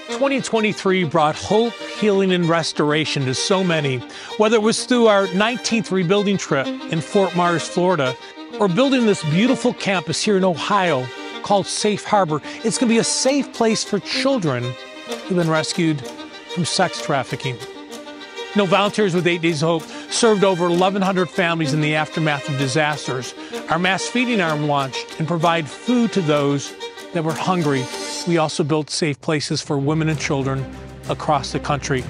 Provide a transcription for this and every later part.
2023 brought hope, healing, and restoration to so many, whether it was through our 19th rebuilding trip in Fort Myers, Florida, or building this beautiful campus here in Ohio called Safe Harbor. It's going to be a safe place for children who've been rescued from sex trafficking. Volunteers with 8 Days of Hope served over 1,100 families in the aftermath of disasters. Our mass feeding arm launched and provided food to those that were hungry. We also built safe places for women and children across the country.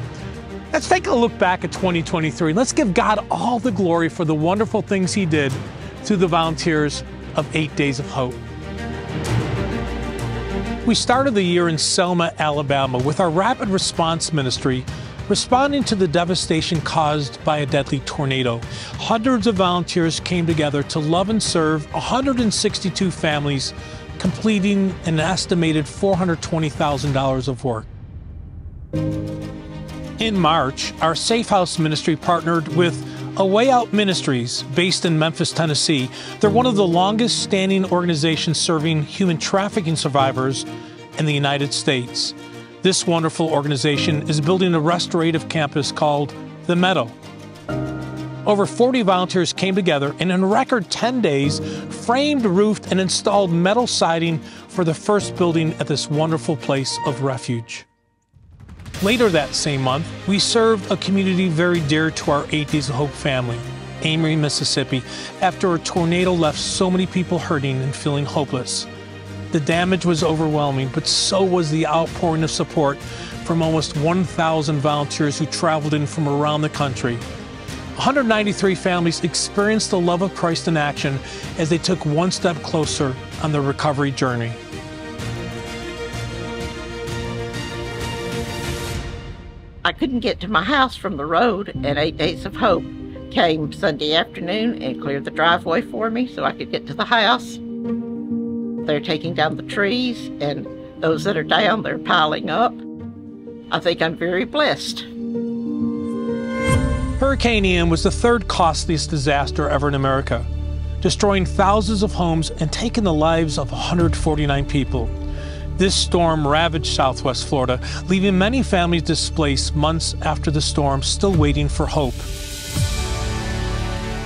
Let's take a look back at 2023. Let's give God all the glory for the wonderful things He did through the volunteers of 8 Days of Hope. We started the year in Selma, Alabama, with our rapid response ministry responding to the devastation caused by a deadly tornado. Hundreds of volunteers came together to love and serve 162 families, completing an estimated $420,000 of work. In March, our Safe House ministry partnered with A Way Out Ministries, based in Memphis, Tennessee. They're one of the longest standing organizations serving human trafficking survivors in the United States. This wonderful organization is building a restorative campus called The Meadow. Over 40 volunteers came together and in a record 10 days framed, roofed, and installed metal siding for the first building at this wonderful place of refuge. Later that same month, we served a community very dear to our 8 Days of Hope family, Amory, Mississippi, after a tornado left so many people hurting and feeling hopeless. The damage was overwhelming, but so was the outpouring of support from almost 1,000 volunteers who traveled in from around the country. 193 families experienced the love of Christ in action as they took one step closer on their recovery journey. I couldn't get to my house from the road, and 8 Days of Hope came Sunday afternoon and cleared the driveway for me so I could get to the house. They're taking down the trees, and those that are down, they're piling up. I think I'm very blessed. Hurricane Ian was the third costliest disaster ever in America, destroying thousands of homes and taking the lives of 149 people. This storm ravaged southwest Florida, leaving many families displaced months after the storm, still waiting for hope.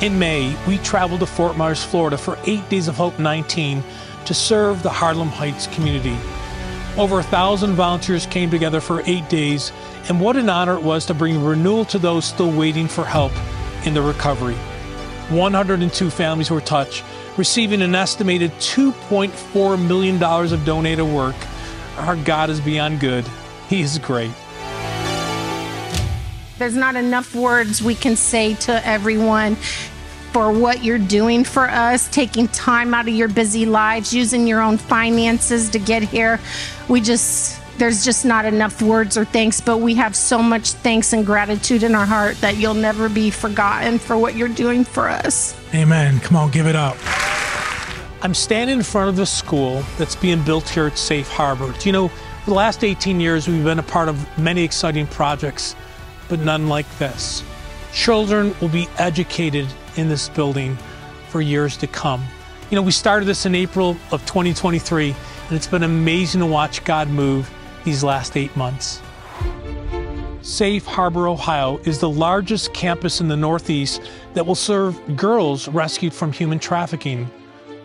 In May, we traveled to Fort Myers, Florida for 8 Days of Hope 19 to serve the Harlem Heights community. Over 1,000 volunteers came together for 8 days, and what an honor it was to bring renewal to those still waiting for help in the recovery. 102 families were touched, receiving an estimated $2.4 million of donated work. Our God is beyond good. He is great. There's not enough words we can say to everyone for what you're doing for us, taking time out of your busy lives, using your own finances to get here. There's just not enough words or thanks, but we have so much thanks and gratitude in our heart that you'll never be forgotten for what you're doing for us. Amen. Come on, give it up. I'm standing in front of the school that's being built here at Safe Harbor. For the last 18 years, we've been a part of many exciting projects, but none like this. Children will be educated in this building for years to come. We started this in April of 2023, and it's been amazing to watch God move these last 8 months. Safe Harbor, Ohio is the largest campus in the Northeast that will serve girls rescued from human trafficking.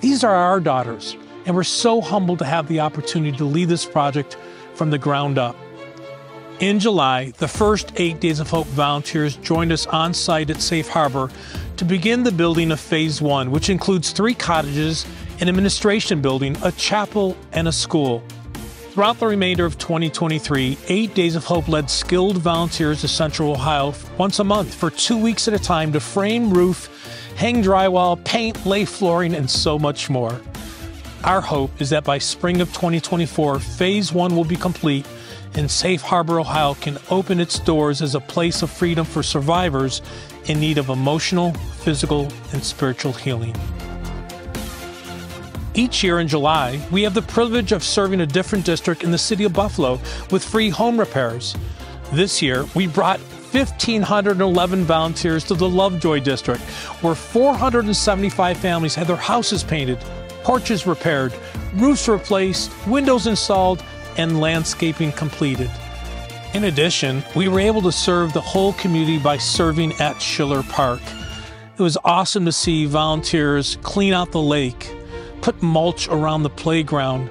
These are our daughters, and we're so humbled to have the opportunity to lead this project from the ground up. In July, the first 8 Days of Hope volunteers joined us on site at Safe Harbor to begin the building of Phase 1, which includes 3 cottages, an administration building, a chapel, and a school. Throughout the remainder of 2023, 8 Days of Hope led skilled volunteers to Central Ohio once a month for 2 weeks at a time to frame, roof, hang drywall, paint, lay flooring, and so much more. Our hope is that by spring of 2024, Phase 1 will be complete and Safe Harbor, Ohio can open its doors as a place of freedom for survivors in need of emotional, physical, and spiritual healing. Each year in July, we have the privilege of serving a different district in the city of Buffalo with free home repairs. This year, we brought 1,511 volunteers to the Lovejoy District, where 475 families had their houses painted, porches repaired, roofs replaced, windows installed, and landscaping completed. In addition, we were able to serve the whole community by serving at Schiller Park. It was awesome to see volunteers clean out the lake, put mulch around the playground,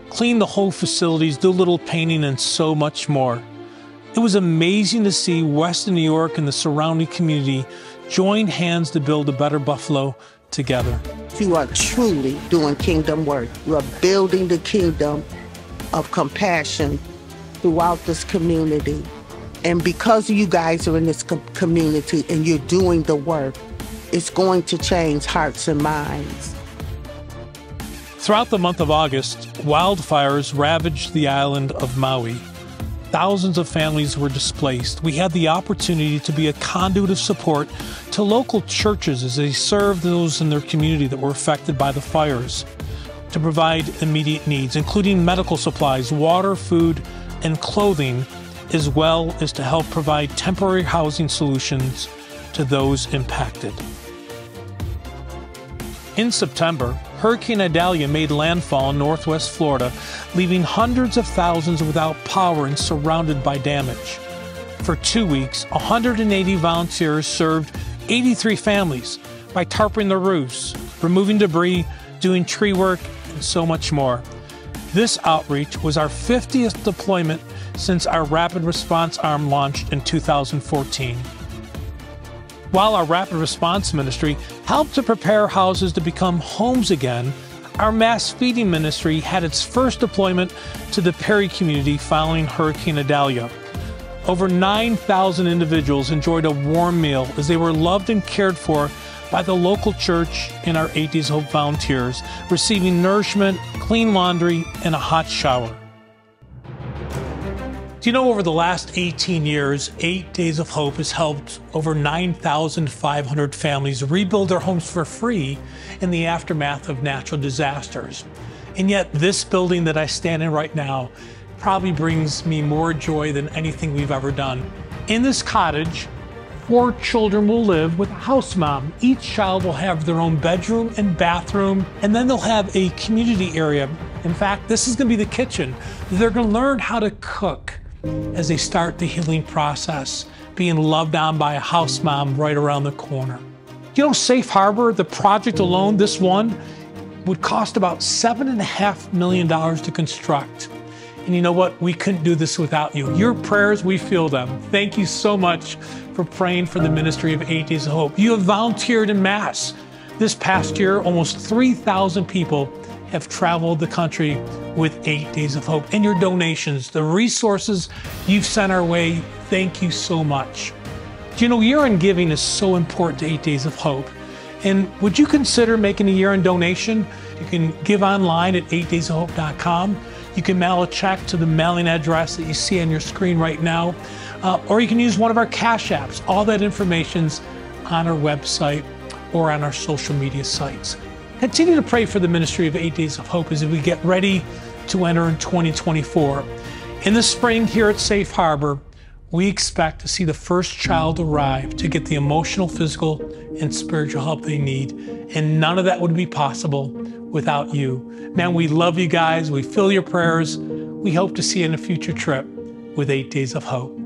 clean the whole facilities, do a little painting, and so much more. It was amazing to see Western New York and the surrounding community join hands to build a better Buffalo together. You are truly doing kingdom work. You are building the kingdom of compassion throughout this community. And because you guys are in this community and you're doing the work, it's going to change hearts and minds. Throughout the month of August, wildfires ravaged the island of Maui. Thousands of families were displaced. We had the opportunity to be a conduit of support to local churches as they served those in their community that were affected by the fires, to provide immediate needs, including medical supplies, water, food, and clothing, as well as to help provide temporary housing solutions to those impacted. In September, Hurricane Idalia made landfall in northwest Florida, leaving hundreds of thousands without power and surrounded by damage. For 2 weeks, 180 volunteers served 83 families by tarping their roofs, removing debris, doing tree work, and so much more. This outreach was our 50th deployment since our Rapid Response Arm launched in 2014. While our Rapid Response Ministry helped to prepare houses to become homes again, our Mass Feeding Ministry had its first deployment to the Perry community following Hurricane Idalia. Over 9,000 individuals enjoyed a warm meal as they were loved and cared for by the local church and our 8 Days of Hope volunteers, receiving nourishment, clean laundry, and a hot shower. Do you know, over the last 18 years, 8 Days of Hope has helped over 9,500 families rebuild their homes for free in the aftermath of natural disasters. And yet this building that I stand in right now probably brings me more joy than anything we've ever done. In this cottage, 4 children will live with a house mom. Each child will have their own bedroom and bathroom, and then they'll have a community area. In fact, this is going to be the kitchen. They're going to learn how to cook as they start the healing process, being loved on by a house mom right around the corner. You know, Safe Harbor, the project alone, this one, would cost about $7.5 million to construct. And you know what? We couldn't do this without you. Your prayers, we feel them. Thank you so much for praying for the ministry of 8 Days of Hope. You have volunteered en masse. This past year, almost 3,000 people have traveled the country with 8 Days of Hope. And your donations, the resources you've sent our way, thank you so much. Do you know, year-end giving is so important to 8 Days of Hope. And would you consider making a year-end donation? You can give online at 8daysofhope.com. You can mail a check to the mailing address that you see on your screen right now. Or you can use one of our cash apps. All that information's on our website or on our social media sites. Continue to pray for the ministry of 8 Days of Hope as we get ready to enter in 2024. In the spring here at Safe Harbor, we expect to see the first child arrive to get the emotional, physical, and spiritual help they need. And none of that would be possible without you. Man, we love you guys. We feel your prayers. We hope to see you in a future trip with 8 Days of Hope.